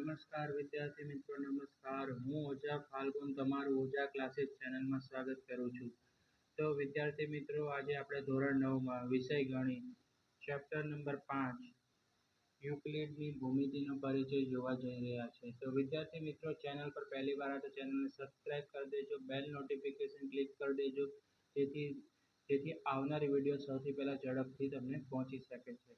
નમસ્કાર વિદ્યાર્થી મિત્રો, નમસ્કાર. હું ઓઝા ફાલ્ગુન તમારું ઓઝા ક્લાસીસ ચેનલમાં સ્વાગત કરું છું. તો વિદ્યાર્થી મિત્રો, આજે આપણે ધોરણ 9માં વિષય ગણિત ચેપ્ટર નંબર 5 યુક્લિડની ભૂમિતિનો પરિચય જોવા જઈ રહ્યા છે. તો વિદ્યાર્થી મિત્રો, ચેનલ પર પહેલી વાર તો ચેનલને સબસ્ક્રાઇબ કરી દેજો, બેલ નોટિફિકેશન ક્લિક કરી દેજો, જેથી આવનારી વિડીયો સૌથી પહેલા ઝડપથી તમને પહોંચી શકે છે.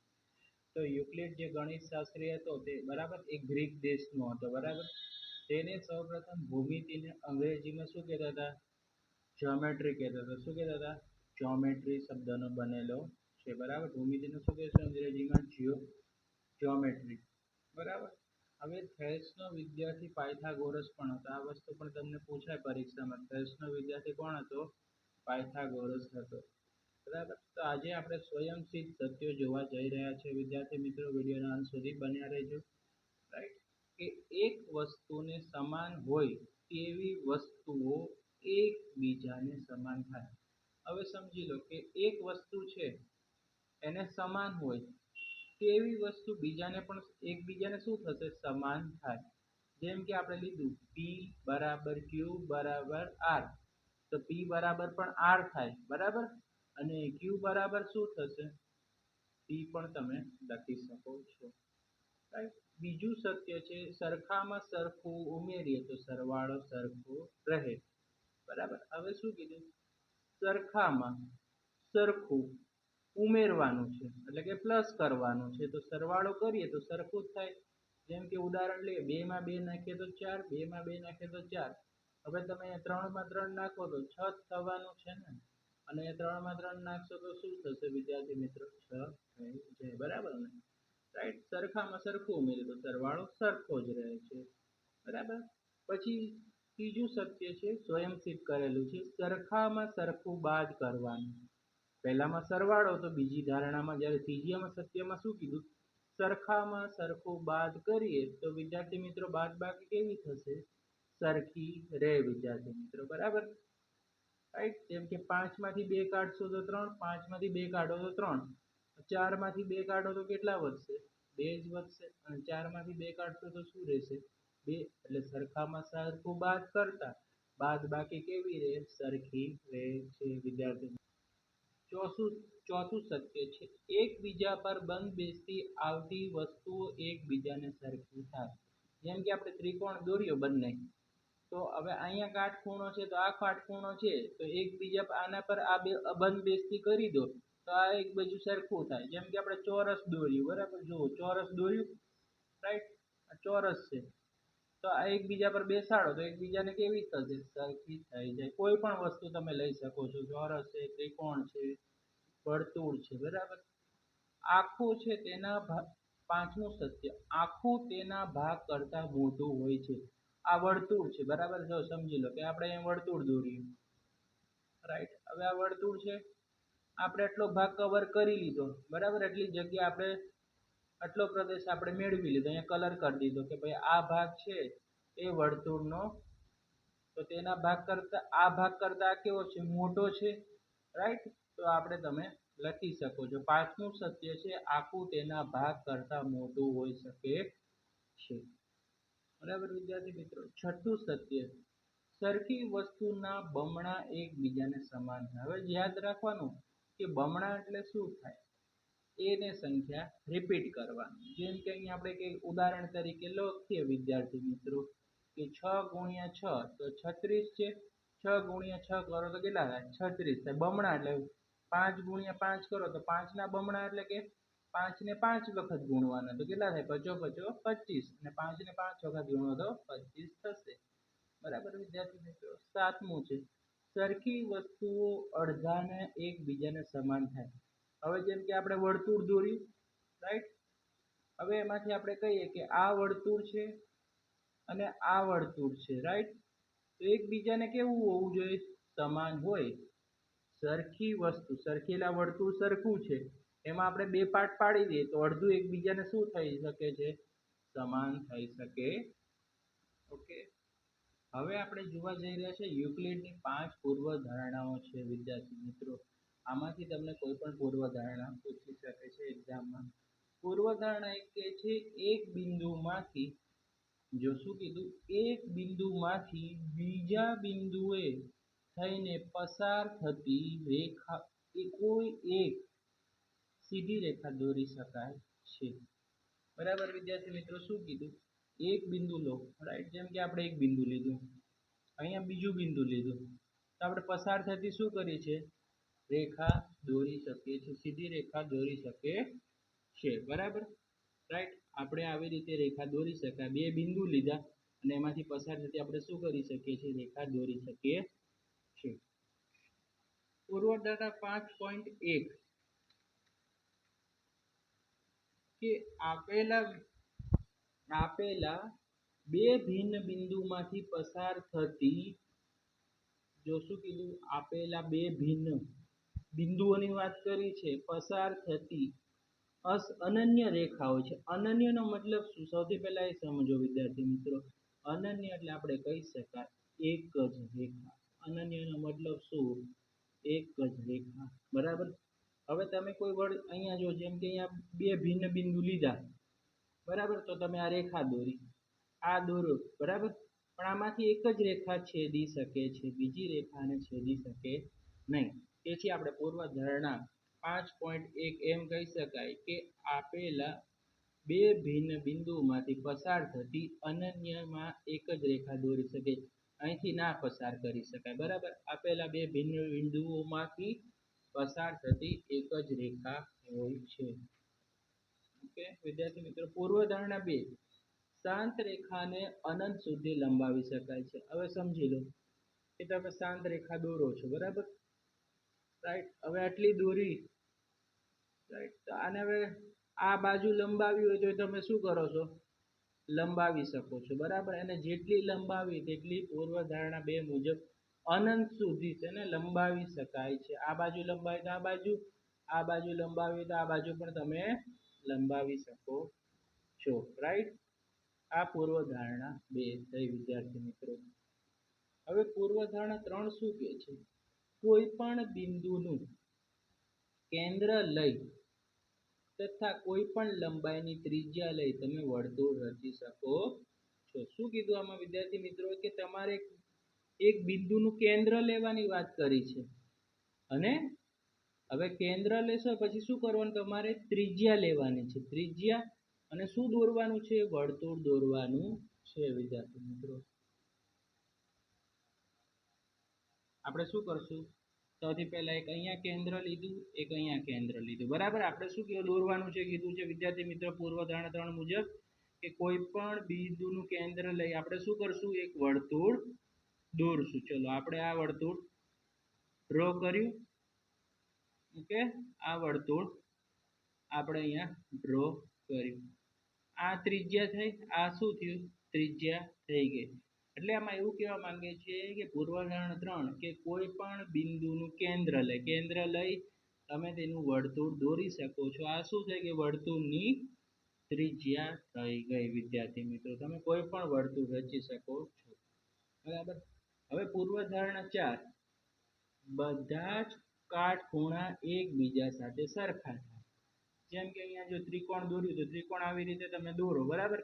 તો યુક્લિડ જે ગણિત શાસ્ત્રી હતો તે બરાબર એક ગ્રીક દેશનો હતો, બરાબર. તેને સૌપ્રથમ ભૂમિતિને અંગ્રેજીમાં શું કહેતા હતા? જ્યોમેટ્રી કહેતા હતા. શું કહેતા હતા? જ્યોમેટ્રી શબ્દનો બનેલો છે, બરાબર. ભૂમિતિને શું કહેશું અંગ્રેજીમાં? જ્યોમેટ્રી, બરાબર. હવે થેલ્સનો વિદ્યાર્થી પાયથાગોરસ પણ હતો. આ વસ્તુ પણ તમને પૂછાય પરીક્ષામાં. થેલ્સનો વિદ્યાર્થી કોણ હતો? પાયથાગોરસ હતો, બરાબર. તો આજે આપણે સ્વયંસિદ્ધ સત્યો જોવા જઈ રહ્યા છે વિદ્યાર્થી મિત્રો. વિડીયોના અંત સુધી બન્યા રહેજો, રાઈટ. કે એક વસ્તુને સમાન હોય તેવી વસ્તુઓ એકબીજાને સમાન થાય. હવે સમજી લો કે એક વસ્તુ છે એને સમાન હોય તેવી વસ્તુ બીજાને પણ એકબીજાને શું થશે? સમાન થાય. જેમ કે આપણે લીધું P બરાબર Q બરાબર R, તો P બરાબર પણ R થાય, બરાબર. અને Q બરાબર શું થશે? P પણ તમે લખી શકો છો, રાઈટ. બીજું સત્ય છે, સરખામાં સરખું ઉમેરીએ તો સરવાળો સરખો રહે, બરાબર. હવે શું કીધું? સરખામાં સરખું ઉમેરવાનું છે, એટલે કે પ્લસ કરવાનું છે, તો સરવાળો કરીએ તો સરખું જ થાય. જેમ કે ઉદાહરણ લઈએ, 2 માં 2 નાખીએ તો 4, 2 માં 2 નાખીએ તો 4. હવે તમે 3 માં 3 નાખો તો 6 થવાનું છે ને. અને 3 માં 3 નાખશો તો શું થશે વિદ્યાર્થી મિત્રો? 6 થઈ જાય, બરાબર ને, રાઈટ. સરખામાં સરખું ઉમેરીએ તો સરવાળો સરખો જ રહે છે, બરાબર. પછી ત્રીજું સત્ય છે, સ્વયંસિદ્ધ કરેલું છે, સરખામાં સરખું બાદ કરવાનું. પહેલામાં સરવાળો તો બીજી ધારણામાં, જ્યારે ત્રીજામાં સત્યમાં શું કીધું? સરખામાં સરખું બાદ કરીએ તો વિદ્યાર્થી મિત્રો બાદબાકી કેવી થશે? સરખી રહે વિદ્યાર્થી મિત્રો, બરાબર, રાઈટ. જેમ કે 5 માંથી 2 કાઢશો તો 3, 5 માંથી 2 કાઢો તો 3, 4 માંથી 2 કાઢો તો કેટલા વધશે? 2 જ વધશે. અને 4 માંથી 2 કાઢશો તો શું રહેશે? 2. એટલે સરખામાં સરખું બાદ કરતા બાદબાકી કેવી રહે? સરખી રહે છે વિદ્યાર્થી. ચોથું સત્ય છે, એકબીજા પર બંધ બેસતી આવતી વસ્તુઓ એકબીજાને સરખી થાય. જેમ કે આપણે ત્રિકોણ દોર્યો બંને, તો હવે અહીંયા કાટખૂણો છે, તો આ કાટખૂણો છે, તો એકબીજા આના પર આ બે બંધ બેસતી કરી દો તો આ એક બાજુ સરખું થાય. જેમ કે આપણે ચોરસ દોર્યું, બરાબર. જુઓ, ચોરસ દોર્યું, રાઈટ. આ ચોરસ છે, તો આ એકબીજા પર બેસાડો તો એકબીજાને કેવી થશે? સરખી થઈ જાય. કોઈ પણ વસ્તુ તમે લઈ શકો છો, ચોરસ છે, ત્રિકોણ છે, વર્તુળ છે, બરાબર. આખું છે તેના પાંચમું સત્ય, આખું તેના ભાગ કરતા મોટું હોય છે. આ વર્તુળ છે, બરાબર. જો સમજી લો કે આપણે અહીંયા વર્તુળ દોર્યું, રાઈટ. હવે આ વર્તુળ છે, આપણે એટલો ભાગ કવર કરી લીધો, બરાબર. એટલી જગ્યા આપણે, આટલો પ્રદેશ આપણે મેળવી લીધો. અહીંયા કલર કરી દીધો કે ભાઈ આ ભાગ છે એ વર્તુળનો, તો તેના ભાગ કરતા આ ભાગ કરતા કેવો છે? મોટો છે, રાઈટ. તો આપણે તમે લખી શકો છો. પાંચમું સત્ય છે, આખું તેના ભાગ કરતા મોટું હોઈ શકે છે, બરાબર વિદ્યાર્થી મિત્રો. છઠ્ઠું સત્ય, સરખી વસ્તુના બમણા એકબીજાને સમાન થાય. હવે યાદ રાખવાનું કે બમણા એટલે શું થાય? એને સંખ્યા રિપીટ કરવાની. જેમ કે અહીંયા આપણે કે ઉદાહરણ તરીકે લખીએ વિદ્યાર્થી મિત્રો કે 6 ગુણ્યા 6 તો 36 છે. 6 ગુણ્યા 6 કરો તો કેટલા થાય? 36 થાય. બમણા એટલે 5 ગુણ્યા 5 કરો તો 5 ના બમણા એટલે કે 5 ને 5 વખત ગુણવાના, તો કેટલા થાય? 5 5 25. અને 5 ને 5 વખત ગુણો તો 25 થશે, બરાબર વિદ્યાર્થી મિત્રો. સાતમું છે, સરખી વસ્તુઓ અડધાને એકબીજાને સમાન થાય. હવે જેમ કે આપણે વર્તુળ દોર્યું, રાઈટ. હવે એમાંથી આપણે કહીએ કે આ વર્તુળ છે અને આ વર્તુળ છે, રાઈટ. તો એકબીજાને કેવું હોવું જોઈએ? સમાન હોય. સરખી વસ્તુ, સરખેલા વર્તુળ સરખું છે, એમાં આપણે બે પાર્ટ પાડી દઈએ તો અડધું એકબીજાને શું થઈ શકે છે? સમાન થઈ શકે. ઓકે. હવે આપણે જોવા જઈ રહ્યા છે યુક્લિડની 5 પૂર્વ ધારણાઓ છે વિદ્યાર્થી મિત્રો. આમાંથી તમને કોઈ પણ પૂર્વ ધારણા પૂછી શકે છે એક્ઝામમાં. પૂર્વ ધારણા એક કે છે, એક બિંદુમાંથી જો શું કીધું, એક બિંદુમાંથી બીજા બિંદુએ થઈને પસાર થતી રેખા એ કોઈ એક સીધી રેખા દોરી શકાય છે. બરાબર વિદ્યાર્થી મિત્રો, શું કીધું, એક બિંદુ લો, રાઈટ, જેમ કે આપણે એક બિંદુ લીધું, અહીંયા બીજું બિંદુ લીધું, તો આપણે પસાર થતી શું કરી છે, રેખા દોરી શકીએ છીએ, સીધી રેખા દોરી શકીએ છે. બરાબર, રાઈટ, આપણે આવી રીતે રેખા દોરી શકાય. બે બિંદુ લીધા અને એમાંથી પસાર થતી આપણે શું કરી શકીએ છીએ, રેખા દોરી શકીએ છીએ. પૂર્વધારણા 5.1 કે આપેલા બે ભિન્ન બિંદુમાંથી પસાર થતી, જો શું કીધું, આપેલા બે ભિન્ન બિંદુઓની વાત કરી છે, પસાર થતી અનન્ય રેખાઓ છે. અનન્યનો મતલબ શું, સૌથી પહેલા એ સમજો વિદ્યાર્થી મિત્રો. અનન્ય એટલે આપણે કહી શકાય એક જ રેખા. અનન્યનો મતલબ શું, એક જ રેખા. બરાબર, હવે તમે કોઈ વર્ડ અહીંયા જો, જેમ કે અહીંયા બે ભિન્ન બિંદુ લીધા, બરાબર, તો તમે આ રેખા દોરી, આ દોરો, બરાબર, પણ આમાંથી એક જ રેખા છેદી શકે છે, બીજી રેખાને છેદી શકે નહીં. તેથી આપણે પૂર્વધારણા 5.1 એમ કહી શકાય કે આપેલા બે ભિન્ન બિંદુઓમાંથી પસાર થતી અનન્યમાં એક જ રેખા દોરી શકે, અહીંથી ના પસાર કરી શકાય. બરાબર, આપેલા બે ભિન્ન બિંદુઓમાંથી પસાર થતી એક જ રેખા હોય છે. ઓકે વિદ્યાર્થી મિત્રો, પૂર્વધારણા 2, શાંત રેખાને અનંત સુધી લંબાવી શકાય છે. હવે સમજી લો કે તમે શાંત રેખા દોરો છો, બરાબર, રાઈટ, હવે આટલી દોરી, રાઈટ, તો આને હવે આ બાજુ લંબાવી હોય તો તમે શું કરો છો, લંબાવી શકો છો. બરાબર, અને જેટલી લંબાવી તેટલી પૂર્વધારણા 2 મુજબ અનંત સુધી તેને લંબાવી શકાય છે. આ બાજુ લંબાવી તો આ બાજુ, આ બાજુ લંબાવી તો આ બાજુ પણ તમે લંબાવી શકો છો. રાઈટ, આ પૂર્વધારણા 2 થઈ વિદ્યાર્થી મિત્રો. હવે પૂર્વધારણા 3 શું કહે છે, કોઈ પણ બિંદુનું કેન્દ્ર લઈ તથા કોઈ પણ લંબાઈની ત્રિજ્યા લઈ તમે વર્તુળ રચી શકો છો. શું કીધું આમાં વિદ્યાર્થી મિત્રો, કે તમારે એક બિંદુનું કેન્દ્ર લેવાની વાત કરી છે, અને હવે કેન્દ્ર લેશો પછી શું કરવાનું, તમારે ત્રિજ્યા લેવાની છે, ત્રિજ્યા, અને શું દોરવાનું છે, વર્તુળ દોરવાનું છે. વિદ્યાર્થી મિત્રો, આપણે શું કરશું, સૌથી પહેલા એક અહીંયા કેન્દ્ર લીધું, એક અહીંયા કેન્દ્ર લીધું. બરાબર, આપણે શું દોરવાનું છે કીધું છે વિદ્યાર્થી મિત્રો, પૂર્વધારણા 3 મુજબ કે કોઈ પણ બિંદુનું કેન્દ્ર લઈ આપણે શું કરશું, એક વર્તુળ દોરશું. ચલો આપણે આ વર્તુળ ડ્રો કર્યું. ઓકે, આ વર્તુળ આપણે અહીંયા ડ્રો કર્યું. આ ત્રિજ્યા થઈ, આ શું થયું, ત્રિજ્યા થઈ ગઈ. એટલે આમાં એવું કહેવા માંગે છે કે પૂર્વધારણા 3 કે કોઈ પણ બિંદુનું કેન્દ્ર લઈ તમે તેનું વર્તુળ દોરી શકો છો. આ શું થઈ ગઈ, વર્તુળની ત્રિજ્યા થઈ ગઈ. વિદ્યાર્થી મિત્રો, તમે કોઈ પણ વર્તુળ રચી શકો છો. બરાબર, હવે પૂર્વધારણા 4, બધા જ કાટખૂણા એકબીજા સાથે સરખા થાય. જેમ કે અહીંયા જો ત્રિકોણ દોર્યું તો ત્રિકોણ આવી રીતે તમે દોરો, બરાબર,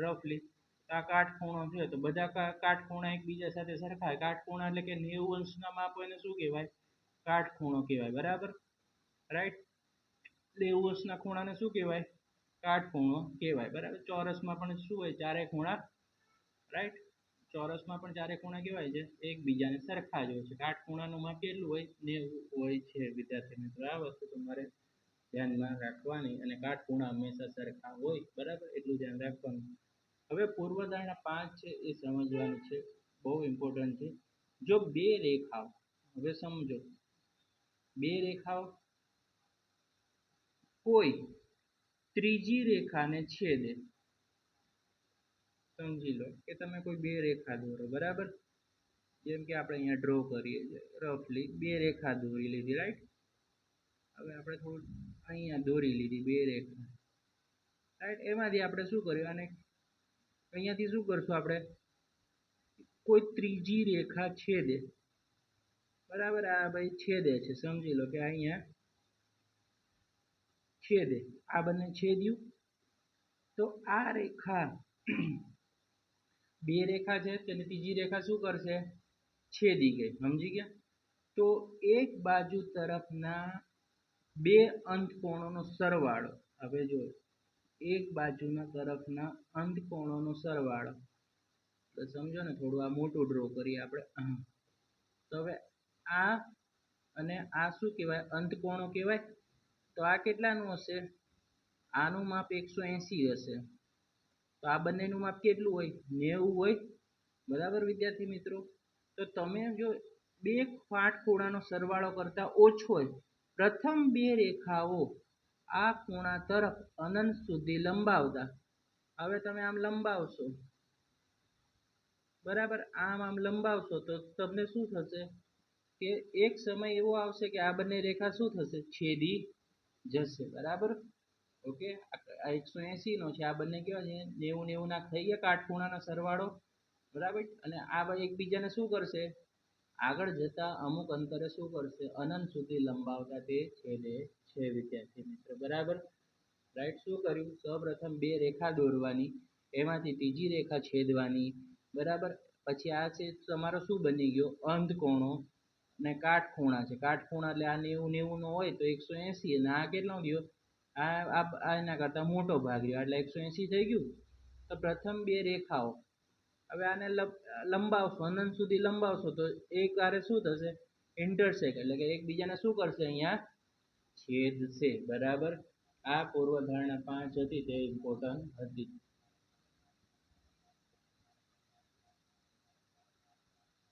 રફલી, આ કાટખૂણો છે તો બધા કાટખૂણા એકબીજા સાથે સરખા. કાટખૂણા એટલે કે 90 અંશના માપ હોય ને શું કહેવાય, કાટખૂણો કહેવાય. બરાબર, રાઈટ, 90 અંશના ખૂણાને શું કહેવાય, કાટખૂણો કહેવાય. બરાબર, ચોરસમાં પણ શું હોય, ચારે ખૂણા, રાઈટ, ચોરસમાં પણ ચારે ખૂણા કહેવાય છે, એકબીજાને સરખા જ હોય છે. કાટખૂણાનું માપ કેટલું હોય, 90 હોય છે. વિદ્યાર્થી મિત્રો, આ વસ્તુ તમારે ધ્યાનમાં રાખવાની, અને કાટખૂણા હંમેશા સરખા હોય. બરાબર, એટલું ધ્યાન રાખવાનું. હવે પૂર્વધારણા 5 છે એ સમજવાનું છે, બહુ ઇમ્પોર્ટન્ટ છે. જો બે રેખાઓ, હવે સમજો, બે રેખાઓ કોઈ ત્રીજી રેખાને છેદે, સમજી લો કે તમે કોઈ બે રેખા દોરો, બરાબર, જેમ કે આપણે અહીંયા ડ્રો કરીએ છીએ, રફલી બે રેખા દોરી લીધી, રાઈટ. હવે આપણે થોડું અહીંયા દોરી લીધી બે રેખા, રાઈટ, એમાંથી આપણે શું કર્યું, અને અહીંયાથી શું કરશું, આપણે કોઈ ત્રીજી રેખા છેદે, બરાબર, આ ભાઈ છેદે છે, સમજી લો કે અહીંયા છેદે, આ બંને છેદ્યું, તો આ રેખા બે રેખા છે તેને ત્રીજી રેખા શું કરશે? છેદી ગઈ. સમજી ગયા? તો એક બાજુ તરફના બે અંતકોણોનો સરવાળો, હવે જો એક બાજુના તરફના અંતકોણોનો સરવાળો, તો સમજો ને, થોડું આ મોટું ડ્રો કરીએ આપણે. તો હવે આ અને આ શું કહેવાય? અંતકોણો કહેવાય. તો આ કેટલાનું હશે? આનું માપ 180 હશે. તો આ બંનેનું માપ કેટલું હોય? 90 હોય. બરાબર વિદ્યાર્થી મિત્રો? તો તમે જો બે કાટખૂણાનો સરવાળો કરતા ઓછો હોય, પ્રથમ બે રેખાઓ આ ખૂણા તરફ અનંત સુધી લંબાવતા, હવે તમે આમ લંબાવશો, બરાબર, આમ લંબાવશો તો તમને શું થશે કે એક સમય એવો આવશે કે આ બંને રેખા શું થશે? છેદી જશે. બરાબર? ઓકે, આ 180 નો છે, આ બંને કેવા છે? 90 ના થઈ ગયા કાટખૂણાનો સરવાળો. બરાબર? અને આ ભાઈ એકબીજાને શું કરશે? આગળ જતા અમુક અંતરે શું કરશે? અનંત સુધી લંબાવતા તે છેદે છે વિદ્યાર્થી મિત્રો. બરાબર? રાઈટ? શું કર્યું? સૌપ્રથમ બે રેખા દોરવાની, એમાંથી ત્રીજી રેખા છેદવાની. બરાબર? પછી આ છે તમારો શું બની ગયો? અંતકોણો ને કાટખૂણા છે. કાટખૂણા એટલે આ 90 નો હોય તો 180, અને આ કેટલો ગયો? આ એના કરતા મોટો ભાગ રહ્યો એટલે 180 થઈ ગયું. તો પ્રથમ બે રેખાઓ, હવે આને લંબાવશો, અનંત સુધી લંબાવશો તો એક વારે શું થશે? ઇન્ટરસેક્ટ, એટલે કે એકબીજાને શું કરશે? અહીંયા છેદશે. બરાબર? આ પૂર્વધારણા 5 હતી તે ઇમ્પોર્ટન્ટ હતી.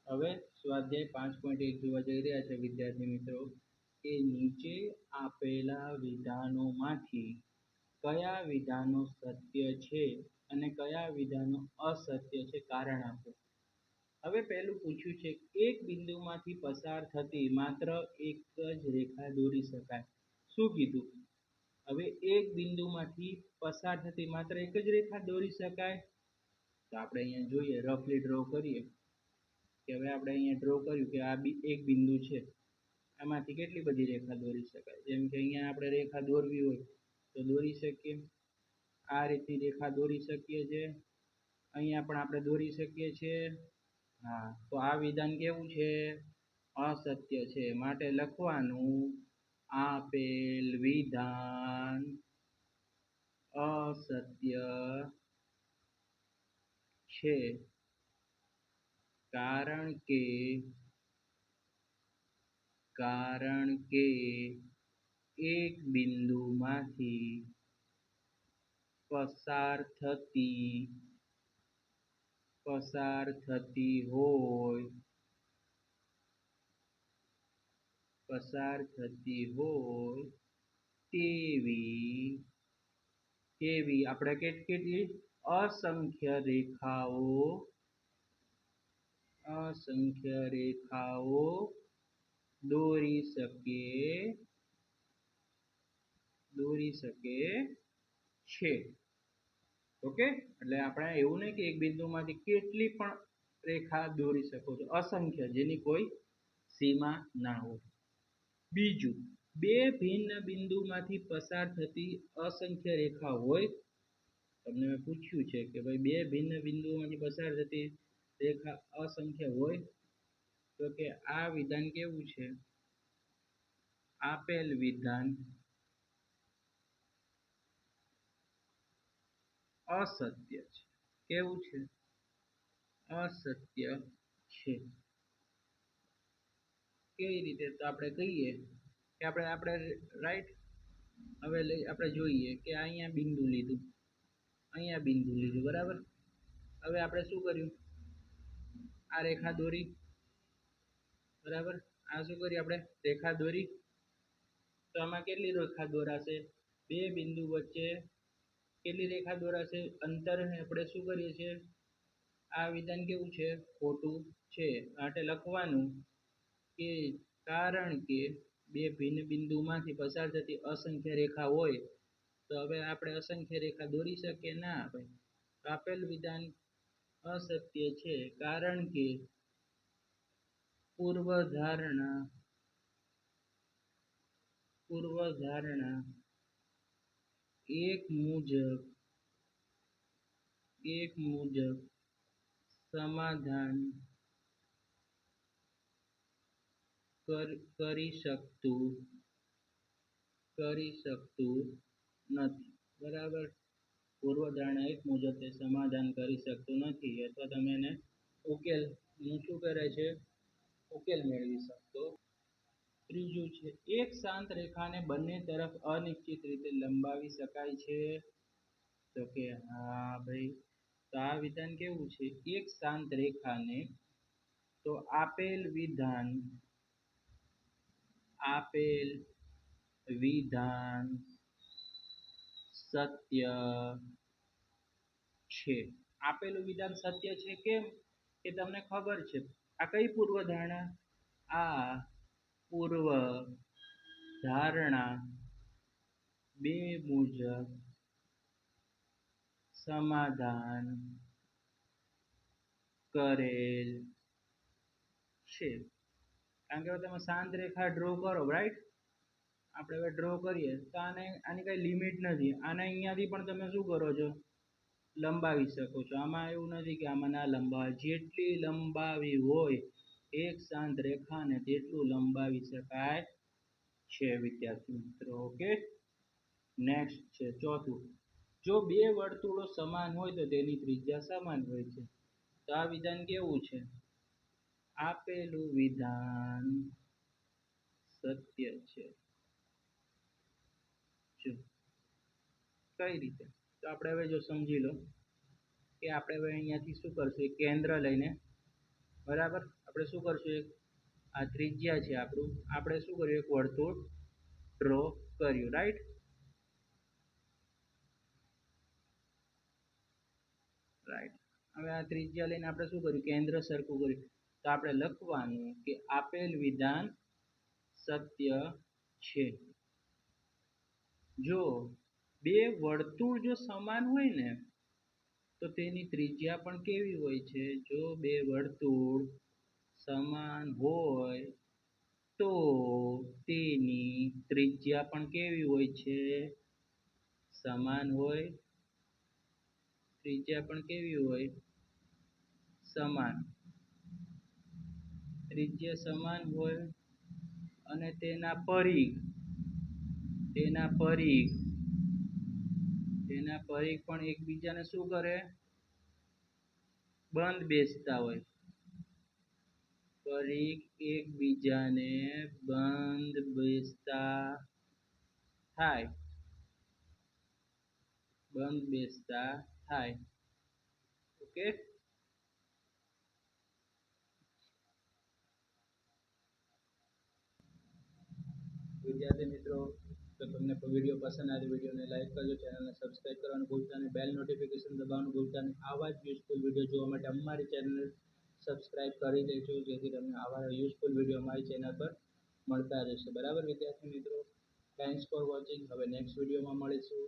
હવે સ્વાધ્યાય 5.1 જોવા જઈ રહ્યા છે વિદ્યાર્થી મિત્રો, કે નીચે આપેલા વિધાનોમાંથી કયા વિધાનો સત્ય છે અને કયા વિધાનો અસત્ય છે? કારણ આપો. હવે પહેલું પૂછ્યું છે, એક બિંદુમાંથી પસાર થતી માત્ર એક જ રેખા દોરી શકાય. શું કીધું? હવે એક બિંદુમાંથી પસાર થતી માત્ર એક જ રેખા દોરી શકાય. તો આપણે અહીંયા જોઈએ, રફલી ડ્રો કરીએ કે હવે આપણે અહીંયા ડ્રો કર્યું કે આ એક બિંદુ છે, આમાંથી કેટલી બધી રેખા દોરી શકાય? જેમ કે અહીંયા આપણે રેખા દોરવી હોય તો દોરી શકીએ. આ રીતની રેખા દોરી શકીએ છે. અહીંયા પણ આપણે દોરી શકીએ છીએ. હા, તો આ વિધાન કેવું છે? અસત્ય છે. માટે લખવાનું, આપેલ વિધાન અસત્ય છે, કારણ કે એક બિંદુમાંથી પસાર થતી હોય તેવી આપણે કેટલી અસંખ્ય રેખાઓ દોરી શકે છે. ઓકે, એટલે આપણે એવું નહીં કે એક બિંદુમાંથી કેટલી પણ રેખા દોરી શકો છો, અસંખ્ય, જેની કોઈ સીમા ના હોય. બીજું, બે ભિન્ન બિંદુમાંથી પસાર થતી અસંખ્ય રેખા હોય. તમને મેં પૂછ્યું છે કે ભાઈ બે ભિન્ન બિંદુઓમાંથી પસાર થતી રેખા અસંખ્ય હોય, તો કે આ વિધાન કેવું છે? આપેલ વિધાન અસત્ય છે. કેવું છે? અસત્ય છે. કેવી રીતે? તો આપણે કહીએ કે આપણે રાઈટ, હવે આપણે જોઈએ કે અહીંયા બિંદુ લીધું, અહીંયા બિંદુ લીધું. બરાબર? હવે આપણે શું કર્યું? આ રેખા દોરી. બરાબર? આ શું કરી? આપણે રેખા દોરી. તો આમાં કેટલી રેખા દોરાશે? બે બિંદુ વચ્ચે કેટલી રેખા દોરાશે? અંતર આપણે શું કરીએ છીએ? આ વિધાન કેવું છે? ખોટું છે. માટે લખવાનું કે કારણ કે બે ભિન્ન બિંદુમાંથી પસાર થતી અસંખ્ય રેખા હોય, તો હવે આપણે અસંખ્ય રેખા દોરી શકીએ ના? ભાઈ, આપેલ વિધાન અસત્ય છે, કારણ કે પૂર્વધારણા એક મુજબ સમાધાન કરી શકતું નથી. બરાબર, પૂર્વધારણા એક મુજબ તે સમાધાન કરી શકતું નથી અથવા તમે એને ઉકેલ શું કરે છે, ઉકેલ મેળવી શકતો. ત્રીજું છે, એક શાંત રેખાને બંને તરફ અનિશ્ચિત રીતે લંબાવી શકાય છે. તો કે હા ભાઈ, તો આ વિધાન કેવું છે, એક શાંત રેખાને તો આપેલ વિધાન સત્ય છે. આપેલું વિધાન સત્ય છે કેમ કે તમને ખબર છે આ કઈ પૂર્વ ધારણા, આ પૂર્વ ધારણા બે મુજબ સમાધાન કરેલ છે. કારણ કે તમે શાંત રેખા ડ્રો કરો, રાઈટ, આપણે હવે ડ્રો કરીએ તો આની કઈ લિમિટ નથી. આને અહીંયાથી પણ તમે શું કરો છો, લંબાવી શકો છો. આમાં એવું નથી કે આમાં ના લંબાવાય, જેટલી લંબાવી હોય એક શાંત રેખાને તેટલું લંબાવી શકાય છે વિદ્યાર્થી મિત્રો. ઓકે, નેક્સ્ટ છે ચોથું, જો બે વર્તુળો સમાન હોય તો તેની ત્રિજ્યા સમાન હોય છે. તો આ વિધાન કેવું છે, આપેલું વિધાન સત્ય છે. કઈ રીતે, તો આપણે હવે જો સમજી લો કે આપણે હવે અહીંયાથી શું કરશું, કેન્દ્ર લઈને, બરાબર, આપણે શું કરશું, આ ત્રિજ્યા છે આપણું, આપણે શું કર્યું, એક વર્તુળ ડ્રો કર્યું, રાઈટ. હવે આ ત્રિજ્યા લઈને આપણે શું કર્યું, કેન્દ્ર સરખું કર્યું. તો આપણે લખવાનું કે આપેલ વિધાન સત્ય છે. જો બે વર્તુળ જો સમાન હોય ને તો તેની ત્રિજ્યા પણ કેવી હોય છે, જો બે વર્તુળ સમાન હોય તો તેની ત્રિજ્યા પણ કેવી હોય છે, સમાન હોય. ત્રિજ્યા પણ કેવી હોય, સમાન. ત્રિજ્યા સમાન હોય અને તેના પરિઘ પણ એકબીજાને શું કરે, બંધ બેસતા હોય. પરિઘ એકબીજાને બંધ બેસતા થાય, ઓકે. વિદ્યાર્થી મિત્રો, તો તમને વિડીયો પસંદ આવે વિડીયોને લાઈક કરજો, ચેનલને સબસ્ક્રાઇબ કરવાનું ભૂલતા નહીં, બેલ નોટિફિકેશન દબાવવાનું ભૂલતા નહીં. આવા જ યુઝફુલ વિડીયો જોવા માટે અમારી ચેનલ સબસ્ક્રાઇબ કરી દેજો, જેથી તમને આવા યુઝફુલ વિડીયો અમારી ચેનલ પર મળતા રહેશે. બરાબર વિદ્યાર્થી મિત્રો, થેન્ક્સ ફોર વોચિંગ. હવે નેક્સ્ટ વિડીયોમાં મળીશું.